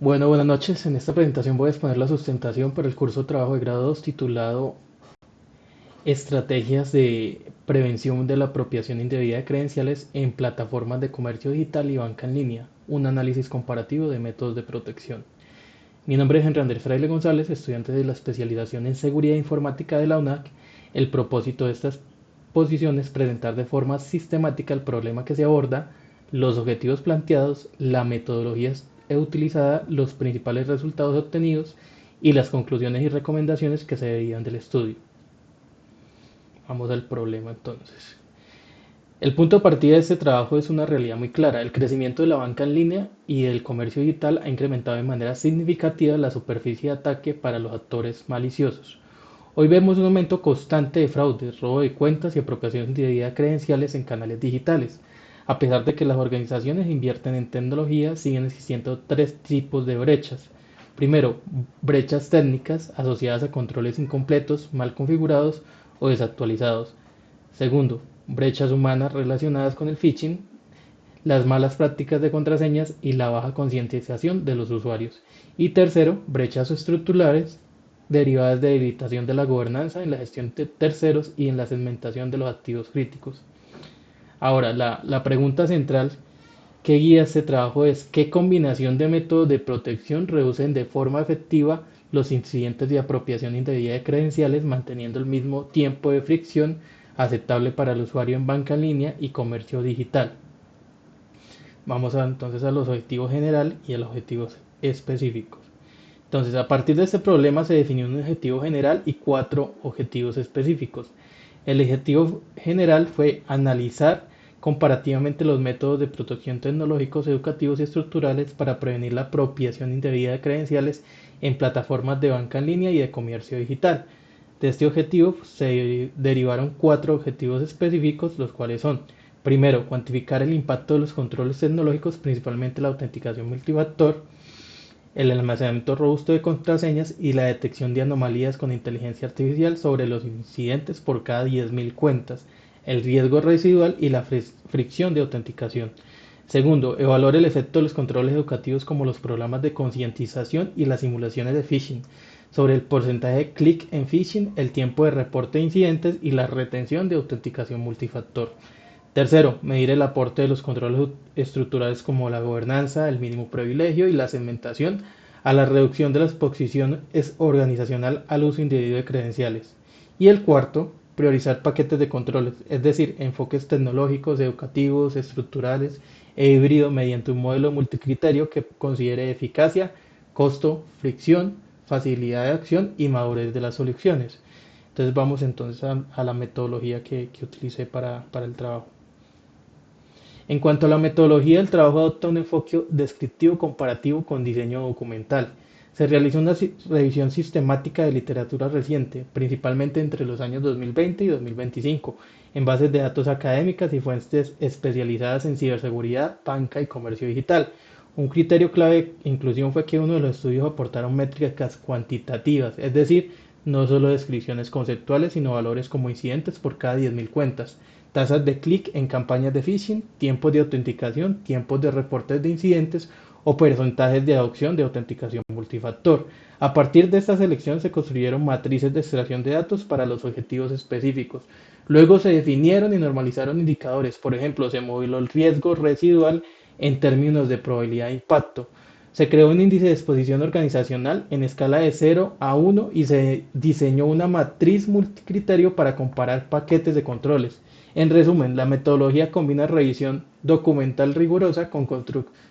Bueno, buenas noches. En esta presentación voy a exponer la sustentación para el curso de trabajo de grado 2 titulado Estrategias de prevención de la apropiación indebida de credenciales en plataformas de comercio digital y banca en línea. Un análisis comparativo de métodos de protección. Mi nombre es Henry Andrés Fraile González, estudiante de la especialización en seguridad informática de la UNAC. El propósito de estas exposición es presentar de forma sistemática el problema que se aborda, los objetivos planteados, la metodología utilizada, los principales resultados obtenidos y las conclusiones y recomendaciones que se derivan del estudio. Vamos al problema entonces. El punto de partida de este trabajo es una realidad muy clara. El crecimiento de la banca en línea y del comercio digital ha incrementado de manera significativa la superficie de ataque para los actores maliciosos. Hoy vemos un aumento constante de fraudes, robo de cuentas y apropiación indebida de credenciales en canales digitales. A pesar de que las organizaciones invierten en tecnología, siguen existiendo tres tipos de brechas. Primero, brechas técnicas asociadas a controles incompletos, mal configurados o desactualizados. Segundo, brechas humanas relacionadas con el phishing, las malas prácticas de contraseñas y la baja concientización de los usuarios. Y tercero, brechas estructurales derivadas de debilitación de la gobernanza en la gestión de terceros y en la segmentación de los activos críticos. Ahora, la pregunta central que guía este trabajo es qué combinación de métodos de protección reducen de forma efectiva los incidentes de apropiación indebida de credenciales, manteniendo el mismo tiempo de fricción aceptable para el usuario en banca en línea y comercio digital. Vamos entonces a los objetivos general y a los objetivos específicos. Entonces, a partir de este problema se definió un objetivo general y cuatro objetivos específicos. El objetivo general fue analizar comparativamente los métodos de protección tecnológicos, educativos y estructurales para prevenir la apropiación indebida de credenciales en plataformas de banca en línea y de comercio digital. De este objetivo se derivaron cuatro objetivos específicos, los cuales son: primero, cuantificar el impacto de los controles tecnológicos, principalmente la autenticación multifactor, el almacenamiento robusto de contraseñas y la detección de anomalías con inteligencia artificial sobre los incidentes por cada 10.000 cuentas, el riesgo residual y la fricción de autenticación. Segundo, evaluar el efecto de los controles educativos como los programas de concientización y las simulaciones de phishing sobre el porcentaje de clic en phishing, el tiempo de reporte de incidentes y la retención de autenticación multifactor. Tercero, medir el aporte de los controles estructurales como la gobernanza, el mínimo privilegio y la segmentación a la reducción de la exposición organizacional al uso indebido de credenciales. Y el cuarto, priorizar paquetes de controles, es decir, enfoques tecnológicos, educativos, estructurales e híbrido mediante un modelo multicriterio que considere eficacia, costo, fricción, facilidad de acción y madurez de las soluciones. Entonces vamos entonces a la metodología que utilicé para el trabajo. En cuanto a la metodología, el trabajo adopta un enfoque descriptivo comparativo con diseño documental. Se realiza una revisión sistemática de literatura reciente, principalmente entre los años 2020 y 2025, en bases de datos académicas y fuentes especializadas en ciberseguridad, banca y comercio digital. Un criterio clave de inclusión fue que uno de los estudios aportaron métricas cuantitativas, es decir, no solo descripciones conceptuales, sino valores como incidentes por cada 10.000 cuentas, tasas de clic en campañas de phishing, tiempos de autenticación, tiempos de reportes de incidentes o porcentajes de adopción de autenticación multifactor. A partir de esta selección se construyeron matrices de extracción de datos para los objetivos específicos. Luego se definieron y normalizaron indicadores, por ejemplo, se modeló el riesgo residual en términos de probabilidad de impacto. Se creó un índice de exposición organizacional en escala de 0 a 1 y se diseñó una matriz multicriterio para comparar paquetes de controles. En resumen, la metodología combina revisión documental rigurosa con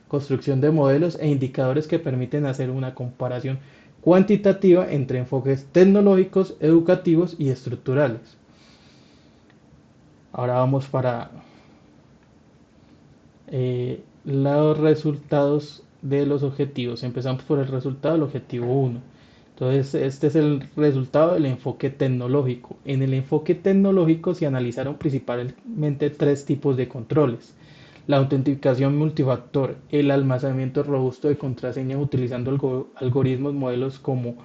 construcción de modelos e indicadores que permiten hacer una comparación cuantitativa entre enfoques tecnológicos, educativos y estructurales. Ahora vamos para los resultados de los objetivos. Empezamos por el resultado del objetivo 1. Entonces, este es el resultado del enfoque tecnológico. En el enfoque tecnológico se analizaron principalmente tres tipos de controles: la autenticación multifactor, el almacenamiento robusto de contraseñas utilizando algoritmos modelos como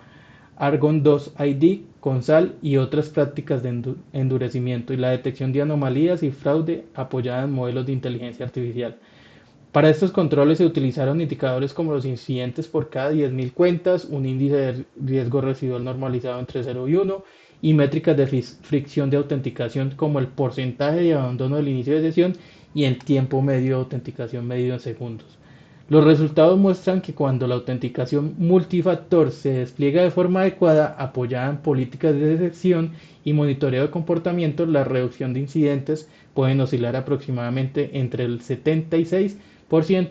Argon 2 ID, Consal y otras prácticas de endurecimiento, y la detección de anomalías y fraude apoyada en modelos de inteligencia artificial. Para estos controles se utilizaron indicadores como los incidentes por cada 10.000 cuentas, un índice de riesgo residual normalizado entre 0 y 1 y métricas de fricción de autenticación como el porcentaje de abandono del inicio de sesión y el tiempo medio de autenticación medido en segundos. Los resultados muestran que cuando la autenticación multifactor se despliega de forma adecuada, apoyada en políticas de detección y monitoreo de comportamiento, la reducción de incidentes pueden oscilar aproximadamente entre el 76%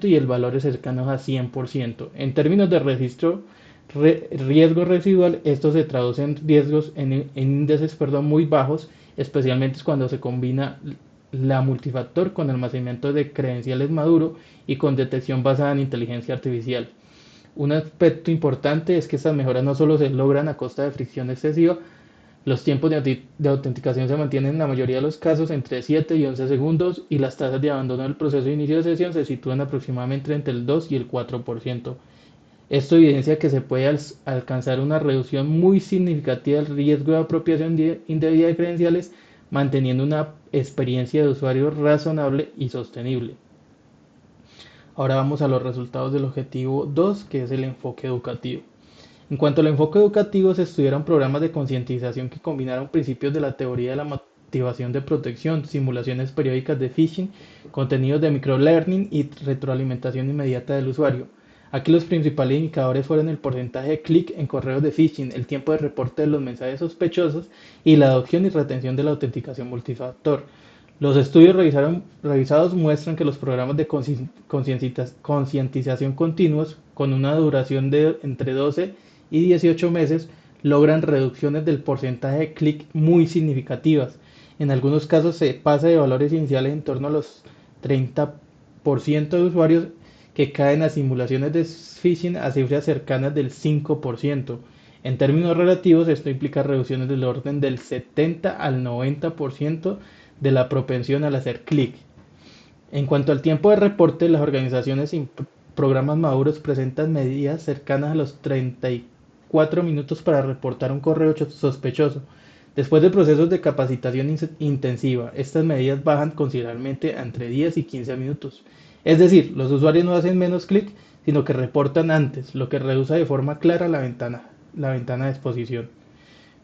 y el valor cercano a 100%. En términos de riesgo residual, esto se traduce en riesgos en índices muy bajos, especialmente cuando se combina la multifactor con almacenamiento de credenciales maduro y con detección basada en inteligencia artificial. Un aspecto importante es que estas mejoras no solo se logran a costa de fricción excesiva, los tiempos de autenticación se mantienen en la mayoría de los casos entre 7 y 11 segundos y las tasas de abandono del proceso de inicio de sesión se sitúan aproximadamente entre el 2 y el 4%. Esto evidencia que se puede alcanzar una reducción muy significativa del riesgo de apropiación indebida de credenciales, manteniendo una experiencia de usuario razonable y sostenible. Ahora vamos a los resultados del objetivo 2, que es el enfoque educativo. En cuanto al enfoque educativo, se estudiaron programas de concientización que combinaron principios de la teoría de la motivación de protección, simulaciones periódicas de phishing, contenidos de microlearning y retroalimentación inmediata del usuario. Aquí los principales indicadores fueron el porcentaje de clic en correos de phishing, el tiempo de reporte de los mensajes sospechosos y la adopción y retención de la autenticación multifactor. Los estudios revisados muestran que los programas de concientización continuos, con una duración de entre 12 y 18 meses, logran reducciones del porcentaje de clic muy significativas. En algunos casos se pasa de valores iniciales en torno a los 30% de usuarios que caen a simulaciones de phishing a cifras cercanas del 5%. En términos relativos, esto implica reducciones del orden del 70 al 90% de la propensión al hacer clic. En cuanto al tiempo de reporte, las organizaciones sin programas maduros presentan medidas cercanas a los 34 minutos para reportar un correo sospechoso. Después de procesos de capacitación intensiva, estas medidas bajan considerablemente a entre 10 y 15 minutos. Es decir, los usuarios no hacen menos clic, sino que reportan antes, lo que reduce de forma clara la ventana de exposición.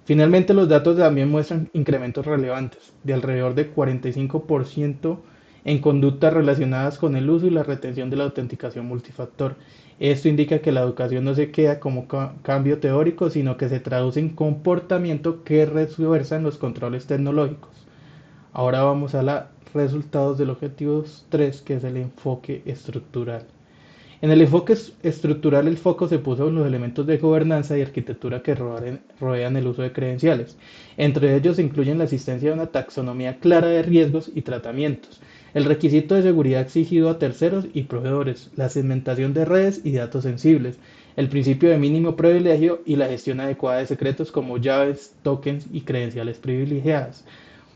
Finalmente, los datos también muestran incrementos relevantes, de alrededor de 45% en conductas relacionadas con el uso y la retención de la autenticación multifactor. Esto indica que la educación no se queda como cambio teórico, sino que se traduce en comportamiento que refuerzan los controles tecnológicos. Ahora vamos a los resultados del objetivo 3, que es el enfoque estructural. En el enfoque estructural, el foco se puso en los elementos de gobernanza y arquitectura que rodean el uso de credenciales. Entre ellos se incluyen la existencia de una taxonomía clara de riesgos y tratamientos, el requisito de seguridad exigido a terceros y proveedores, la segmentación de redes y datos sensibles, el principio de mínimo privilegio y la gestión adecuada de secretos como llaves, tokens y credenciales privilegiadas.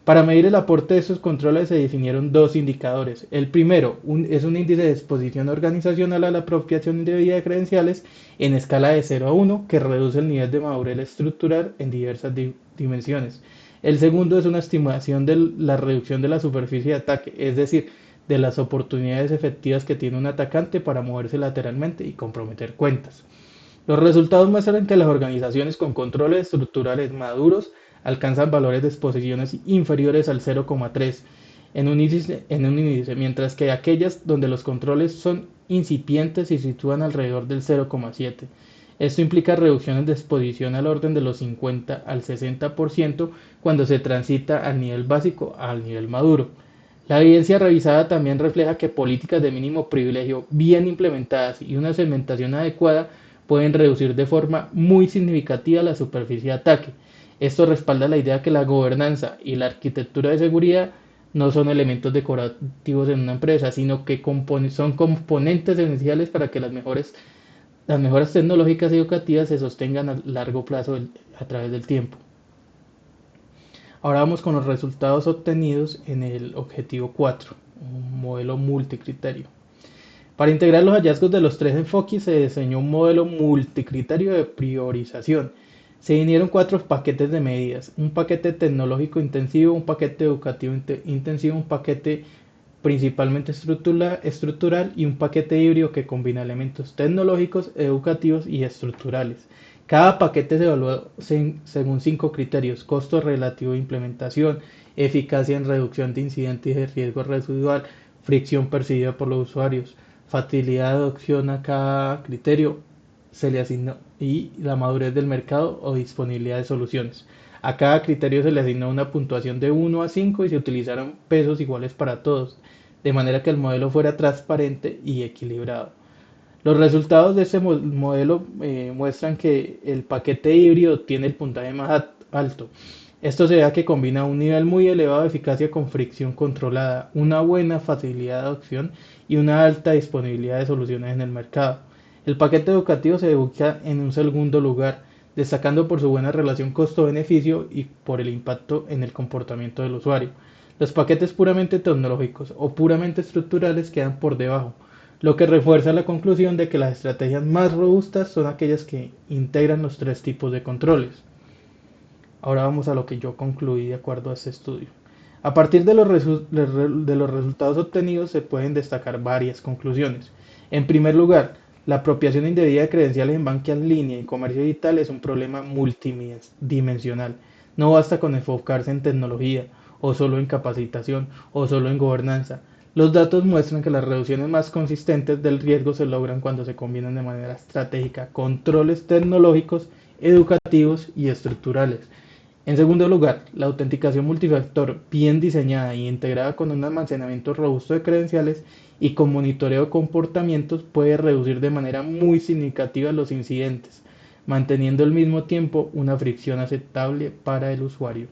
Para medir el aporte de estos controles se definieron dos indicadores. El primero es un índice de exposición organizacional a la apropiación indebida de credenciales en escala de 0 a 1 que reduce el nivel de madurez estructural en diversas dimensiones. El segundo es una estimación de la reducción de la superficie de ataque, es decir, de las oportunidades efectivas que tiene un atacante para moverse lateralmente y comprometer cuentas. Los resultados muestran que las organizaciones con controles estructurales maduros alcanzan valores de exposiciones inferiores al 0,3 en un índice, mientras que aquellas donde los controles son incipientes se sitúan alrededor del 0,7. Esto implica reducciones de exposición al orden de los 50 al 60% cuando se transita al nivel básico al nivel maduro. La evidencia revisada también refleja que políticas de mínimo privilegio bien implementadas y una segmentación adecuada pueden reducir de forma muy significativa la superficie de ataque. Esto respalda la idea que la gobernanza y la arquitectura de seguridad no son elementos decorativos en una empresa, sino que son componentes esenciales para que las mejoras tecnológicas y educativas se sostengan a largo plazo a través del tiempo. Ahora vamos con los resultados obtenidos en el objetivo 4, un modelo multicriterio. Para integrar los hallazgos de los tres enfoques se diseñó un modelo multicriterio de priorización. Se definieron 4 paquetes de medidas: un paquete tecnológico intensivo, un paquete educativo intensivo, un paquete principalmente estructural, y un paquete híbrido que combina elementos tecnológicos, educativos y estructurales. Cada paquete se evalúa según 5 criterios: costo relativo de implementación, eficacia en reducción de incidentes y de riesgo residual, fricción percibida por los usuarios, facilidad de adopción a cada criterio, se le asigna, y la madurez del mercado o disponibilidad de soluciones. A cada criterio se le asigna una puntuación de 1 a 5 y se utilizaron pesos iguales para todos, de manera que el modelo fuera transparente y equilibrado. Los resultados de este modelo muestran que el paquete híbrido tiene el puntaje más alto. Esto se da que combina un nivel muy elevado de eficacia con fricción controlada, una buena facilidad de adopción y una alta disponibilidad de soluciones en el mercado. El paquete educativo se ubica en un segundo lugar, destacando por su buena relación costo-beneficio y por el impacto en el comportamiento del usuario. Los paquetes puramente tecnológicos o puramente estructurales quedan por debajo, lo que refuerza la conclusión de que las estrategias más robustas son aquellas que integran los 3 tipos de controles. Ahora vamos a lo que yo concluí de acuerdo a este estudio. A partir de los resultados obtenidos se pueden destacar varias conclusiones. En primer lugar, la apropiación indebida de credenciales en banca en línea y comercio digital es un problema multidimensional. No basta con enfocarse en tecnología, o solo en capacitación, o solo en gobernanza. Los datos muestran que las reducciones más consistentes del riesgo se logran cuando se combinan de manera estratégica controles tecnológicos, educativos y estructurales. En segundo lugar, la autenticación multifactor bien diseñada y integrada con un almacenamiento robusto de credenciales y con monitoreo de comportamientos puede reducir de manera muy significativa los incidentes, manteniendo al mismo tiempo una fricción aceptable para el usuario.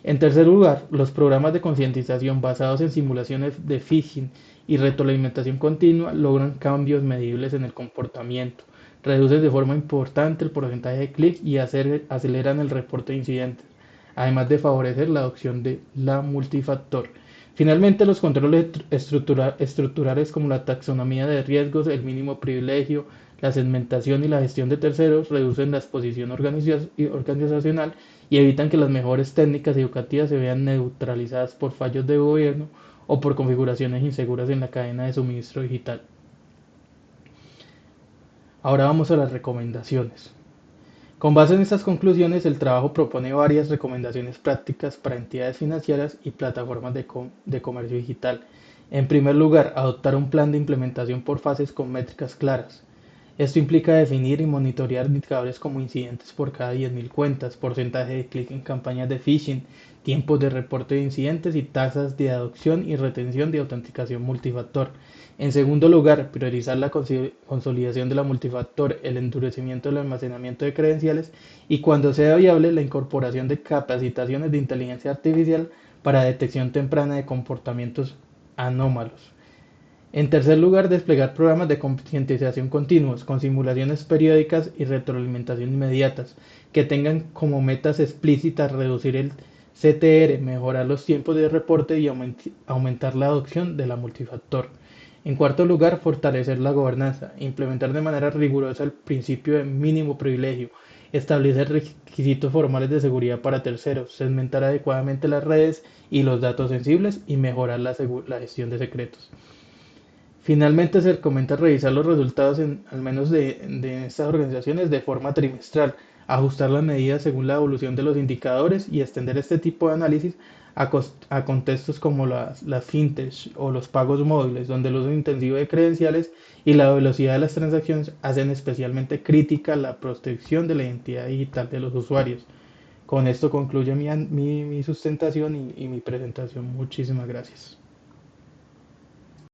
En tercer lugar, los programas de concientización basados en simulaciones de phishing y retroalimentación continua logran cambios medibles en el comportamiento, reducen de forma importante el porcentaje de clics y aceleran el reporte de incidentes, además de favorecer la adopción de la multifactor. Finalmente, los controles estructurales como la taxonomía de riesgos, el mínimo privilegio, la segmentación y la gestión de terceros reducen la exposición organizacional y evitan que las mejores técnicas educativas se vean neutralizadas por fallos de gobierno o por configuraciones inseguras en la cadena de suministro digital. Ahora vamos a las recomendaciones. Con base en estas conclusiones, el trabajo propone varias recomendaciones prácticas para entidades financieras y plataformas de comercio digital. En primer lugar, adoptar un plan de implementación por fases con métricas claras. Esto implica definir y monitorear indicadores como incidentes por cada 10.000 cuentas, porcentaje de clic en campañas de phishing, tiempos de reporte de incidentes y tasas de adopción y retención de autenticación multifactor. En segundo lugar, priorizar la consolidación de la multifactor, el endurecimiento del almacenamiento de credenciales y, cuando sea viable, la incorporación de capacitaciones de inteligencia artificial para detección temprana de comportamientos anómalos. En tercer lugar, desplegar programas de concientización continuos, con simulaciones periódicas y retroalimentación inmediatas, que tengan como metas explícitas reducir el CTR, mejorar los tiempos de reporte y aumentar la adopción de la multifactor. En cuarto lugar, fortalecer la gobernanza, implementar de manera rigurosa el principio de mínimo privilegio, establecer requisitos formales de seguridad para terceros, segmentar adecuadamente las redes y los datos sensibles y mejorar la gestión de secretos. Finalmente, se recomienda revisar los resultados al menos de estas organizaciones de forma trimestral, ajustar las medidas según la evolución de los indicadores y extender este tipo de análisis a contextos como las fintech o los pagos móviles, donde el uso intensivo de credenciales y la velocidad de las transacciones hacen especialmente crítica la protección de la identidad digital de los usuarios. Con esto concluye mi sustentación y mi presentación. Muchísimas gracias.